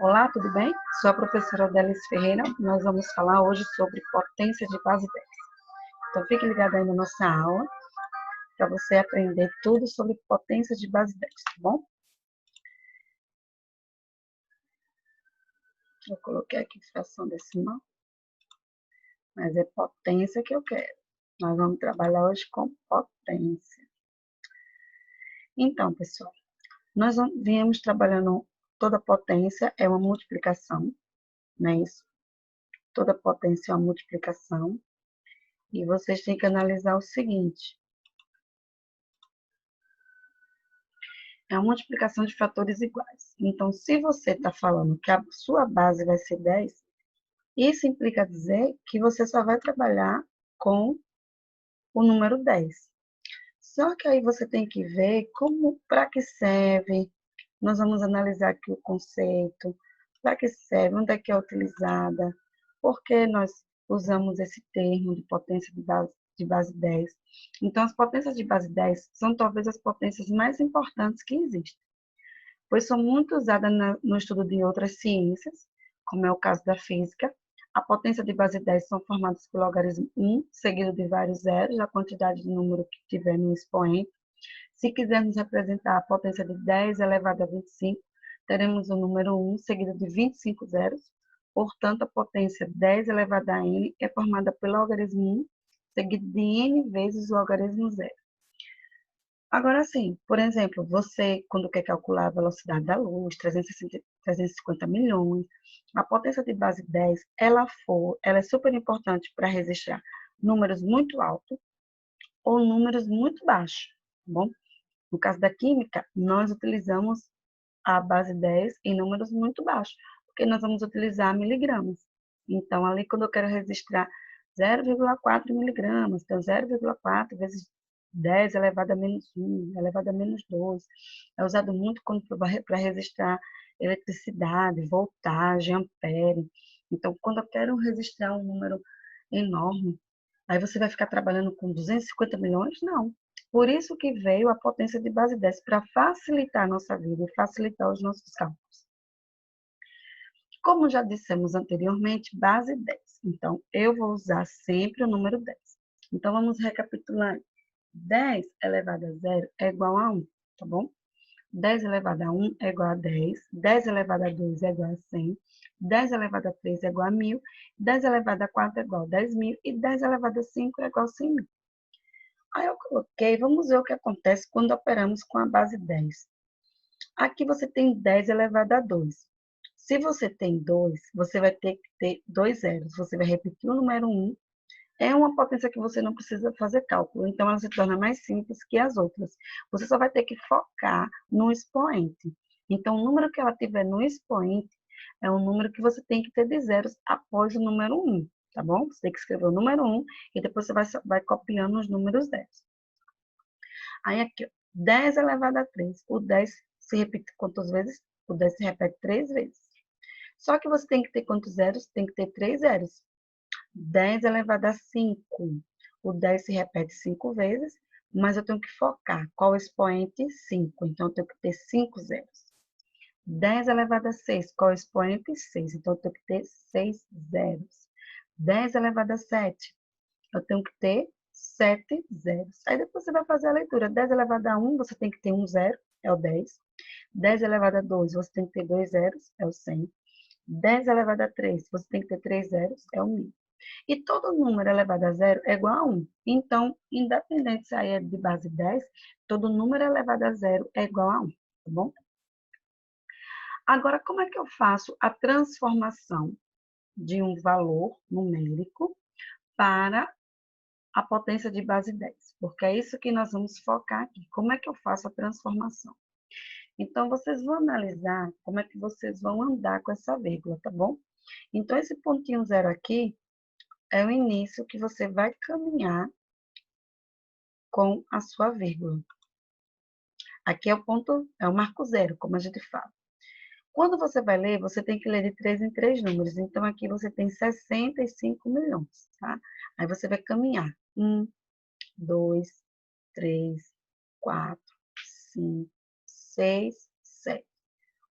Olá, tudo bem? Sou a professora Adélis Ferreira. Nós vamos falar hoje sobre potência de base 10. Então, fique ligado aí na nossa aula para você aprender tudo sobre potência de base 10, tá bom? Eu coloquei aqui fração decimal, mas é potência que eu quero. Nós vamos trabalhar hoje com potência. Então, pessoal, nós viemos trabalhando toda potência é uma multiplicação, não é isso? Toda potência é uma multiplicação. E vocês têm que analisar o seguinte: é uma multiplicação de fatores iguais. Então, se você está falando que a sua base vai ser 10, isso implica dizer que você só vai trabalhar com o número 10. Só que aí você tem que ver como, para que serve. Nós vamos analisar aqui o conceito, para que serve, onde é que é utilizada, por que nós usamos esse termo de potência de base 10. Então, as potências de base 10 são talvez as potências mais importantes que existem, pois são muito usadas no estudo de outras ciências, como é o caso da física. A potência de base 10 são formadas pelo logaritmo 1, seguido de vários zeros, a quantidade de número que tiver no expoente. Se quisermos representar a potência de 10 elevado a 25, teremos o número 1 seguido de 25 zeros. Portanto, a potência 10 elevado a n é formada pelo logaritmo 1, seguido de n vezes o logaritmo zero. Agora sim, por exemplo, você, quando quer calcular a velocidade da luz, 350 milhões, a potência de base 10, ela é super importante para registrar números muito altos ou números muito baixos, tá bom? No caso da química, nós utilizamos a base 10 em números muito baixos, porque nós vamos utilizar miligramas. Então, ali, quando eu quero registrar 0,4 miligramas, então 0,4 vezes 10 elevado a menos 1, elevado a menos 2. É usado muito para registrar eletricidade, voltagem, ampere. Então, quando eu quero registrar um número enorme, aí você vai ficar trabalhando com 250 milhões? Não. Por isso que veio a potência de base 10, para facilitar a nossa vida e facilitar os nossos cálculos. Como já dissemos anteriormente, base 10. Então, eu vou usar sempre o número 10. Então, vamos recapitular. 10 elevado a 0 é igual a 1, tá bom? 10 elevado a 1 é igual a 10, 10 elevado a 2 é igual a 100, 10 elevado a 3 é igual a 1000, 10 elevado a 4 é igual a 10.000 e 10 elevado a 5 é igual a 100.000. Aí eu coloquei, vamos ver o que acontece quando operamos com a base 10. Aqui você tem 10 elevado a 2. Se você tem 2, você vai ter que ter 2 zeros. Você vai repetir o número 1. É uma potência que você não precisa fazer cálculo, então ela se torna mais simples que as outras. Você só vai ter que focar no expoente. Então, o número que ela tiver no expoente é um número que você tem que ter de zeros após o número 1, tá bom? Você tem que escrever o número 1 e depois você vai copiando os números 10. Aí aqui, ó, 10 elevado a 3. O 10 se repete quantas vezes? O 10 se repete 3 vezes. Só que você tem que ter quantos zeros? Tem que ter 3 zeros. 10 elevado a 5. O 10 se repete 5 vezes, mas eu tenho que focar. Qual expoente? 5. Então, eu tenho que ter 5 zeros. 10 elevado a 6. Qual expoente? 6. Então, eu tenho que ter 6 zeros. 10 elevado a 7. Eu tenho que ter 7 zeros. Aí depois você vai fazer a leitura. 10 elevado a 1, você tem que ter um zero, é o 10. 10 elevado a 2, você tem que ter 2 zeros, é o 100. 10 elevado a 3, você tem que ter 3 zeros, é o 1000. E todo número elevado a zero é igual a 1. Então, independente se aí é de base 10, todo número elevado a zero é igual a 1, tá bom? Agora, como é que eu faço a transformação de um valor numérico para a potência de base 10? Porque é isso que nós vamos focar aqui. Como é que eu faço a transformação? Então, vocês vão analisar como é que vocês vão andar com essa vírgula, tá bom? Então, esse pontinho zero aqui é o início que você vai caminhar com a sua vírgula. Aqui é o ponto, é o marco zero, como a gente fala. Quando você vai ler, você tem que ler de 3 em 3 números. Então, aqui você tem 65 milhões, tá? Aí você vai caminhar. 1, 2, 3, 4, 5, 6, 7.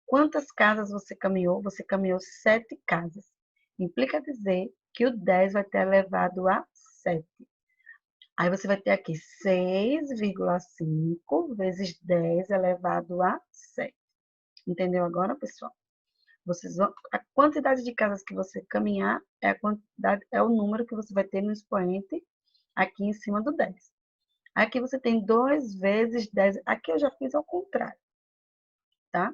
Quantas casas você caminhou? Você caminhou 7 casas. Implica dizer que o 10 vai ter elevado a 7. Aí você vai ter aqui 6,5 vezes 10 elevado a 7. Entendeu agora, pessoal? A quantidade de casas que você caminhar é a quantidade, é o número que você vai ter no expoente aqui em cima do 10. Aqui você tem 2 vezes 10. Aqui eu já fiz ao contrário, tá?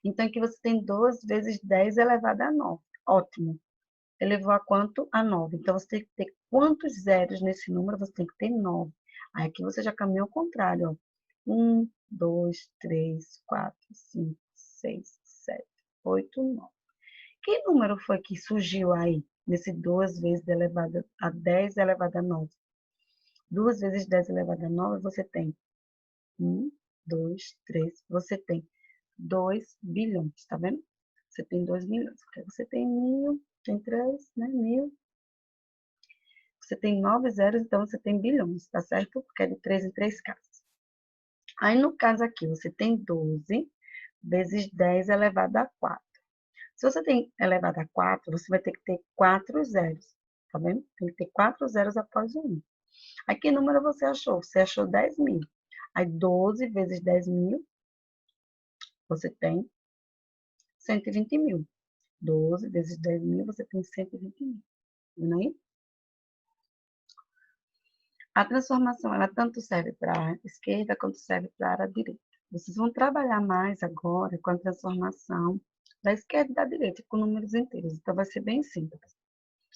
Então, aqui você tem 2 vezes 10 elevado a 9. Ótimo. Elevou a quanto? A 9. Então, você tem que ter quantos zeros nesse número? Você tem que ter 9. Aí, aqui você já caminha ao contrário, ó. 1, 2, 3, 4, 5, 6, 7, 8, 9. Que número foi que surgiu aí, nesse 2 vezes elevado a 10 elevado a 9? 2 vezes 10 elevado a 9, você tem 1, 2, 3, você tem 2 bilhões, tá vendo? Você tem 2 milhões, porque você tem 1.000, tem 3, né? 1.000. Você tem 9 zeros, então você tem bilhões, tá certo? Porque é de 3 em 3 casas. Aí, no caso aqui, você tem 12 vezes 10 elevado a 4. Se você tem elevado a 4, você vai ter que ter 4 zeros, tá vendo? Tem que ter 4 zeros após o 1. Aí, que número você achou? Você achou 10.000. Aí, 12 vezes 10.000, você tem 120.000. 12 vezes 10.000, você tem 120.000. Vendo aí? A transformação, ela tanto serve para a esquerda quanto serve para a direita. Vocês vão trabalhar mais agora com a transformação da esquerda e da direita, com números inteiros. Então, vai ser bem simples.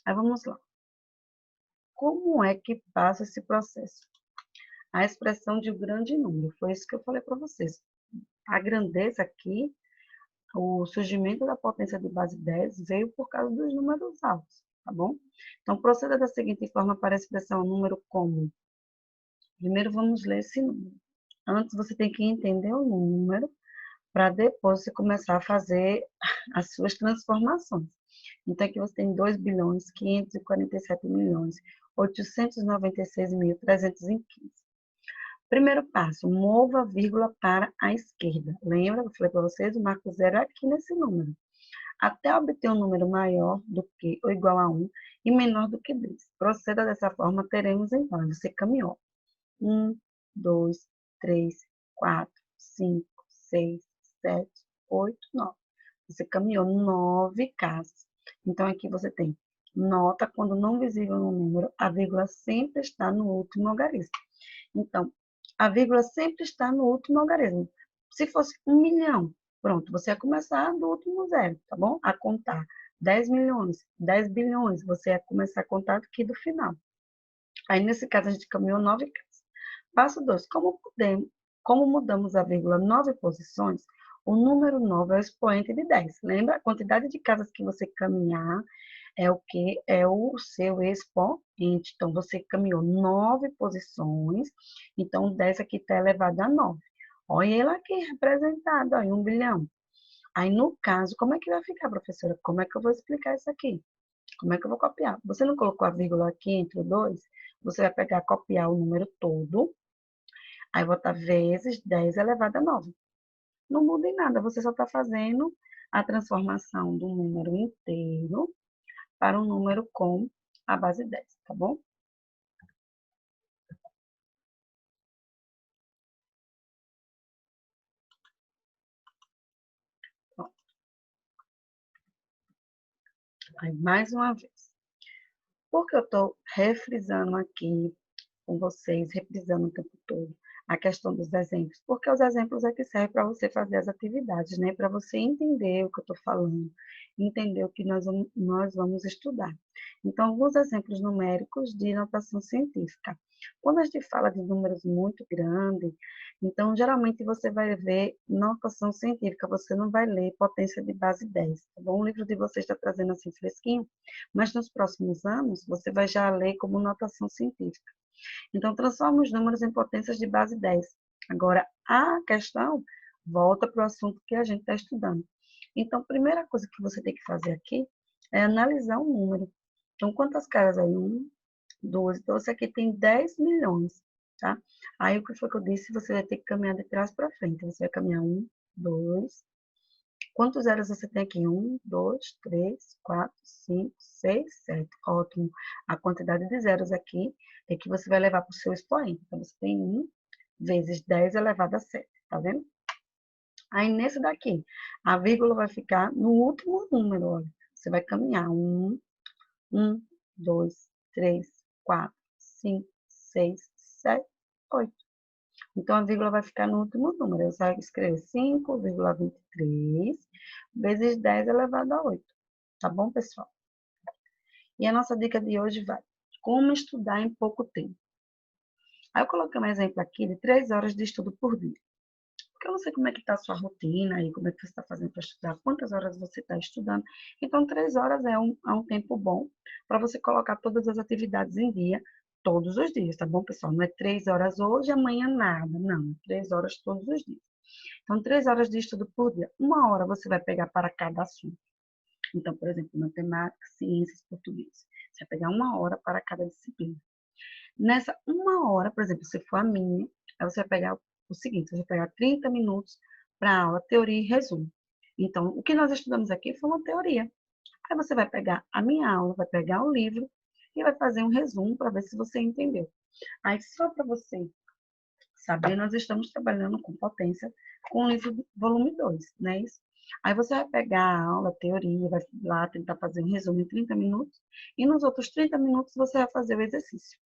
Aí, vamos lá. Como é que passa esse processo? A expressão de um grande número. Foi isso que eu falei para vocês. A grandeza aqui, o surgimento da potência de base 10 veio por causa dos números altos, tá bom? Então, proceda da seguinte forma para expressar um número como. Primeiro, vamos ler esse número. Antes, você tem que entender o número para depois você começar a fazer as suas transformações. Então, aqui você tem 2 bilhões, 547 milhões, 896.315. Primeiro passo, mova a vírgula para a esquerda. Lembra? Eu falei para vocês, o marco zero é aqui nesse número. Até obter um número maior do que ou igual a 1 e menor do que 10. Proceda dessa forma, teremos então, você caminhou. 1, 2, 3, 4, 5, 6, 7, 8, 9. Você caminhou 9 casas. Então, aqui você tem nota, quando não visível no número, a vírgula sempre está no último algarismo. Então, a vírgula sempre está no último algarismo. Se fosse 1 milhão, pronto, você ia começar do último zero, tá bom? A contar 10 milhões, 10 bilhões, você ia começar a contar aqui do final. Aí, nesse caso, a gente caminhou 9 casas. Passo 2. Como mudamos a vírgula 9 posições, o número 9 é o expoente de 10. Lembra? A quantidade de casas que você caminhar é o que? É o seu expoente. Então, você caminhou 9 posições, então 10 aqui está elevado a 9. Olha ele aqui representado, aí 1 bilhão. Aí, no caso, como é que vai ficar, professora? Como é que eu vou explicar isso aqui? Como é que eu vou copiar? Você não colocou a vírgula aqui entre o 2? Você vai pegar, copiar o número todo, aí botar vezes 10 elevado a 9. Não muda em nada, você só está fazendo a transformação do número inteiro para um número com a base 10, tá bom? Bom, aí, mais uma vez. Por que eu estou refrisando aqui com vocês, reprisando o tempo todo, a questão dos exemplos? Porque os exemplos é que servem para você fazer as atividades, né? Para você entender o que eu estou falando, entender o que nós vamos estudar. Então, alguns exemplos numéricos de notação científica. Quando a gente fala de números muito grandes, então, geralmente você vai ver notação científica, você não vai ler potência de base 10, tá bom? O livro de vocês está trazendo assim fresquinho, mas nos próximos anos você vai já ler como notação científica. Então, transforma os números em potências de base 10. Agora, a questão volta para o assunto que a gente está estudando. Então, a primeira coisa que você tem que fazer aqui é analisar o número. Então, quantas caras aí? 1, 2, então você aqui tem 10 milhões, tá? Aí, o que foi que eu disse? Você vai ter que caminhar de trás para frente. Você vai caminhar 1, 2, Quantos zeros você tem aqui? 1, 2, 3, 4, 5, 6, 7. Ótimo. A quantidade de zeros aqui é que você vai levar para o seu expoente. Então, você tem 1 vezes 10 elevado a 7. Tá vendo? Aí, nesse daqui, a vírgula vai ficar no último número, olha. Você vai caminhar. 1, 2, 3, 4, 5, 6, 7, 8. Então, a vírgula vai ficar no último número. Eu só escrevo 5,23 vezes 10 elevado a 8. Tá bom, pessoal? E a nossa dica de hoje vai: como estudar em pouco tempo. Aí eu coloquei um exemplo aqui de 3 horas de estudo por dia. Porque eu não sei como é que está a sua rotina e como é que você está fazendo para estudar, quantas horas você está estudando. Então, 3 horas é um tempo bom para você colocar todas as atividades em dia, todos os dias, tá bom, pessoal? Não é 3 horas hoje, amanhã nada. Não, 3 horas todos os dias. Então, 3 horas de estudo por dia. 1 hora você vai pegar para cada assunto. Então, por exemplo, matemática, ciências, português. Você vai pegar 1 hora para cada disciplina. Nessa 1 hora, por exemplo, se for a minha, aí você vai pegar o seguinte: você vai pegar 30 minutos para a aula, teoria e resumo. Então, o que nós estudamos aqui foi uma teoria. Aí você vai pegar a minha aula, vai pegar o livro e vai fazer um resumo para ver se você entendeu. Aí, só para você saber, nós estamos trabalhando com potência com o livro volume 2, não é isso? Aí você vai pegar a aula, a teoria, vai lá tentar fazer um resumo em 30 minutos, e nos outros 30 minutos você vai fazer o exercício.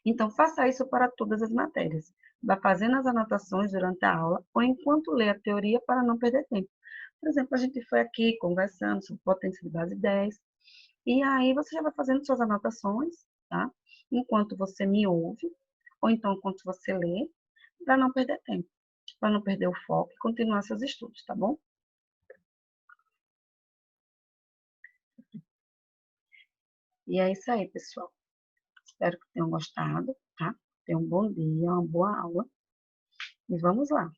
Então, faça isso para todas as matérias. Vá fazendo as anotações durante a aula ou enquanto lê a teoria para não perder tempo. Por exemplo, a gente foi aqui conversando sobre potência de base 10, e aí você já vai fazendo suas anotações, tá? Enquanto você me ouve, ou então enquanto você lê, para não perder tempo, para não perder o foco e continuar seus estudos, tá bom? E é isso aí, pessoal. Espero que tenham gostado, tá? Tenham um bom dia, uma boa aula. E vamos lá.